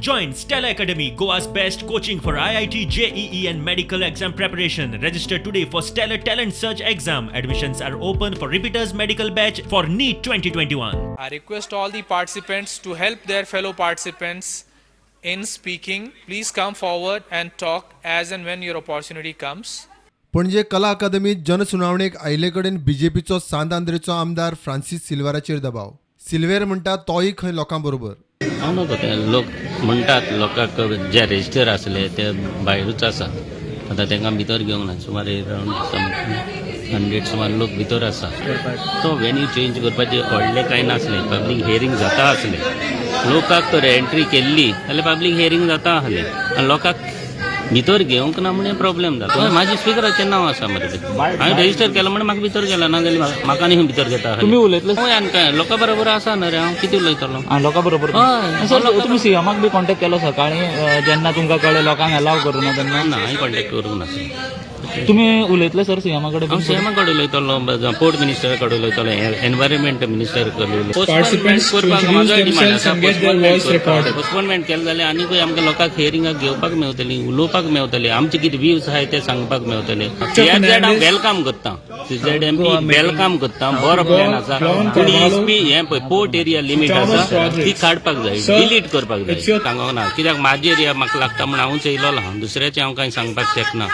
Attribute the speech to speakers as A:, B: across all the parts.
A: Join Stella Academy, Goa's best coaching for IIT, JEE and medical exam preparation. Register today for Stellar Talent Search exam. Admissions are open for repeaters medical batch for NEET 2021.
B: I request all the participants to help their fellow participants in speaking. Please come forward and talk as and when your opportunity comes.
C: Panaji कला अकादमीत जनसुनावणेक आयले कडेन बीजेपीचो सांत आंद्रेचो आमदार Francis सिल्वेराचेर दबाव. सिल्वेर म्हणटा तोय खंय लोकां बरोबर.
D: हांव नको ते लोक म्हणटात लोकांक जे रेजिस्टर आसले ते भायरूच आसा. आतां तांकां भितर घेवंक ना. सुमार अरावंड 100 सुमार लोक भितर आसा. तो वेन्यू चेंज करपाचें व्हडलें कांय नासलें. पब्लीक हियरींग जाता आसलें. लोकांक तर एंट्री केल्ली जाल्यार पब्लीक हियरींग जाता आसलें आनी लोकांक भितर घेवंक ना म्हणून प्रॉब्लेम जाता. म्हाजे स्पिकराचें नांव आसा मरे. हांवें रेजिस्टर केलां म्हणून म्हाका भितर गेला ना जाल्यार म्हाका न्ही भितर घेता.
E: तुम्ही उलयतले
D: हय आनी काय लोकां बरोबर आसा न्हय रे. हांव कितें उलयतलो.
E: लोकां बरोबर
D: हय
E: सर तुम्ही सीएमाक बी कॉन्टॅक्ट केलो सकाळी जेन्ना तुमकां कळ्ळें लोकांक अलाव करूं ना तेन्ना
D: ना हांवें कॉन्टॅक्ट करूंक ना.
E: तुम्ही उलयतले सर सीएमा कडेन
D: हांव सीएमा कडेन उलयतलो, पोर्ट मिनिस्टरा कडेन उलयतलो, एनवायरमेंट मिनिस्टर कडेन करपाक म्हाजोय डिमांड आसा. पोस्टपोनमेंट केलें जाल्यार आनीकूय आमकां लोकांक हियरिंगाक घेवपाक मेळटली, उलोवपाक मेळटलें, आमचे कितें व्ह्यूज आहाय ते सांगपाक मेळटले. सीआरझेड हांव वेलकम करता. सीझेडएमपी वेलकम करता. बरो प्लॅन आसा. पूण एसपी हें पळय पोर्ट एरिया लिमीट आसा ती काडपाक जाय, डिलीट करपाक जाय. सांगूंक ना कित्याक म्हाजी एरिया म्हाका लागता म्हण हांवूच येयलोलो. हांव दुसऱ्याचें हांव कांय सांगपाक शकना.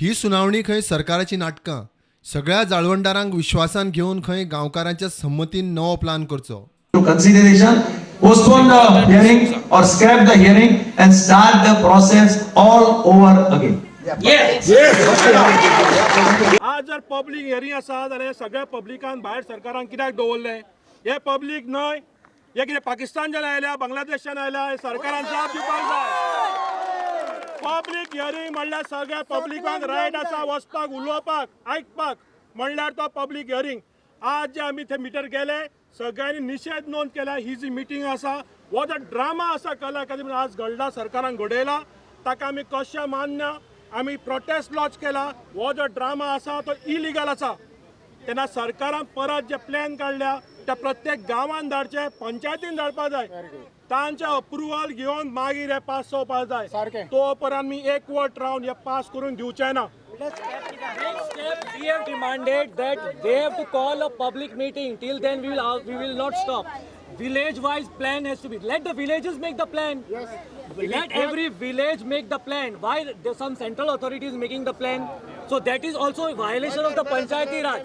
C: ही सुनावणी खंय सरकाराची नाटकां. सगळ्या जाळवणदारांक विश्वासान घेवन खंय गांवकारांच्या संमतीन नवो प्लान करचो.
F: Consideration, postpone the hearing or scrap the hearing and start the process all over again.
G: आज जर पब्लीक हियरिंग आसा जाल्यार सगळ्या पब्लिकान भायर सरकारान कित्याक दवरले? हे पब्लीक न्हय, हे कितें पाकिस्तानच्यान आयल्या, बांगलादेशान आयल्या, हे सरकारान जाप दिवपाक जाय. पब्लीक हियरिंग म्हणल्यार सगळ्या पब्लिकांक रायट आसा वचपाक, उलोवपाक, आयकपाक. म्हणल्यार तो पब्लीक हियरिंग. आज जे आमी थंय मिटर गेले सगळ्यांनी निशेध नोंद केला. ही जी मिटींग आसा हो जो ड्रामा आसा कला अकादमीन आज घडला, सरकारान घडयला, ताका आमी कशें मान्य. आमी प्रोटेस्ट लॉन्च केला. हो जो ड्रामा आसा तो इलिगल आसा. तेन्ना सरकारान परत जे प्लॅन काडल्या त्या प्रत्येक गांवांत धाडचे, पंचायतीन धाडपाक जाय. तांचे अप्रुवल घेवन मागीर हे पास जावपाक जाय. तो पर्यंत आमी एकवट रावन हे पास करून दिवचे ना.
H: We have demanded that they have to call a public meeting. Till then we will not stop. Village-wise plan has to be. Let the villages make the plan. Yes. Let every village make the plan. Why some central authority is making the plan? So that is also a violation of the Panchayati Raj.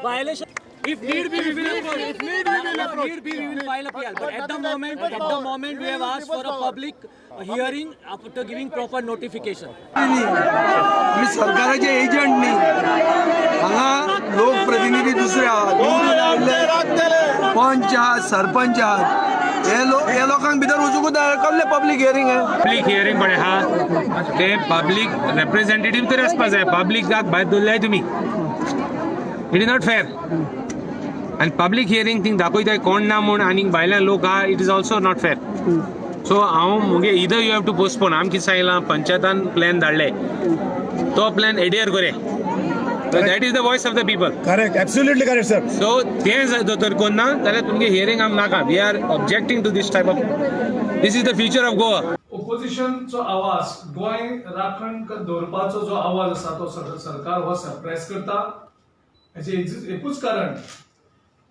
H: Violation. If need be, we will approach. If need be, we will file a PL. But at the moment, we have asked for a public hearing after giving proper notification.
I: आम्ही सरकाराचे agent नाही. हांगा लोकप्रतिनिधी दुसरे आहात, पंच आहात, सरपंच आहात. हे लोकांक भितर वचूंकूच कसले पब्लीक हियरिंग आहे.
J: पब्लीक हियरिंग पळय हा ते पब्लीक रिप्रेझेंटेटिव्ह तरी आसपाक जाय. पब्लीकाक भायर दवरल्याय तुमी. It is not fair. आनी पब्लीक हियरिंग थिंग दाखयताय कोण ना म्हूण आनी भायल्यान लोक आहा. It is also not fair. So हांव मुगे इदर यू हॅव टू पोस्टपोन. आमी कितें सांगलां पंचायतान प्लॅन धाडले तो प्लॅन एडियर करे. That is the voice of the people.
I: Correct, absolutely correct sir.
J: So तें जर कोन्ना जाल्यार तुमगे हियरिंग आमी नाका. We are objecting to this type of. These is the future of Goa.
K: ओपोजिशनचो आवाज, गोंय राखण दवरपाचो जो आवाज आसा तो सरकार हो सप्रेस करता. हेचे एकूच कारण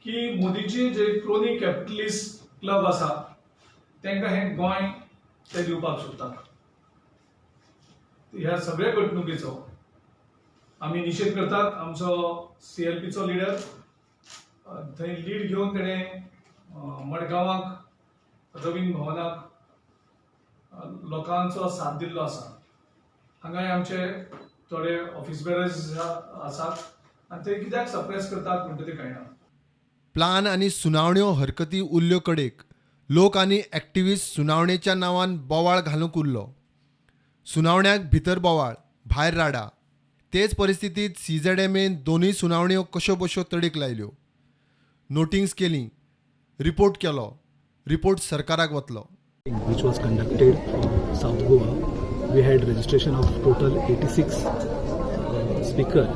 K: की मोदीची जे क्रोनी कॅपिटलिस्ट क्लब आसा तांकां हे गोंय ते दिवपाक सोदतात. ह्या सगळ्या घडणुकेचो आमी निशेध करतात. आमचो CLPचो लिडर थंय लीड घेवन तेणें मडगांवाक रवींद्र भवनाक लोकांचो साथ दिल्लो आसा. हांगाय आमचे थोडे ऑफिस बेरर्स आसात आनी ते कित्याक सप्रेस करतात म्हणटा ते कळना.
C: प्लान आनी सुनावण्यो हरकती उरल्यो कडेक लोक आनी एक्टिविस्ट सुनावणेच्या नांवान बोवाळ घालूंक उरलो. सुनावण्याक भितर बोवाळ, भायर राडा. तेच परिस्थितीत CZMAन दोनूय सुनावण्यो कश्यो बश्यो तडीक लायल्यो. नोटिंग्स केली, रिपोर्ट केलो, रिपोर्ट सरकाराक वतलो.
L: Which was conducted from South Goa. We had registration of total 86 speaker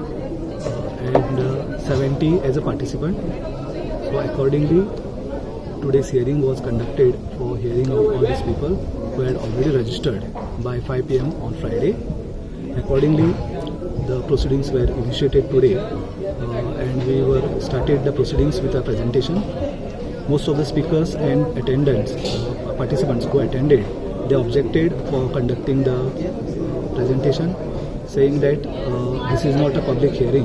L: and 70 as a participant. So accordingly, today's hearing was conducted for hearing of all these people. who had already registered by 5 p.m. on Friday. Accordingly, the proceedings were initiated today and we started the proceedings with a presentation. Most of the speakers and attendants, participants who attended, they objected for conducting the presentation, saying that this is not a public hearing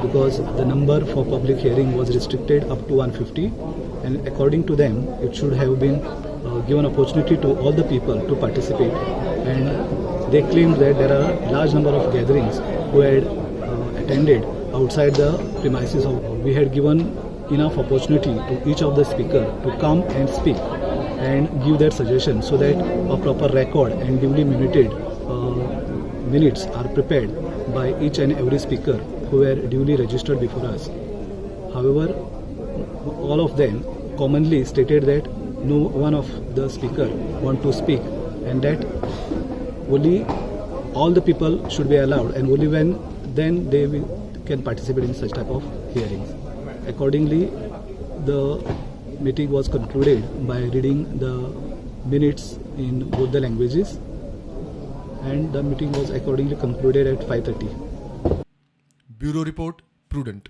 L: because the number for public hearing was restricted up to 150, and according to them it should have been given opportunity to all the people to participate, and they claimed that there are a large number of gatherings who had attended outside the premises of. We had given enough opportunity to each of the speaker to come and speak and give their suggestions so that a proper record and duly minuted minutes are prepared by each and every speaker who were duly registered before us. However, all of them commonly stated that no one of the speaker want to speak and that only all the people should be allowed and only when then they can participate in such type of hearings. Accordingly, the meeting was concluded by reading the minutes in both the languages, and the meeting was accordingly concluded at 5:30.
C: Bureau Report, Prudent.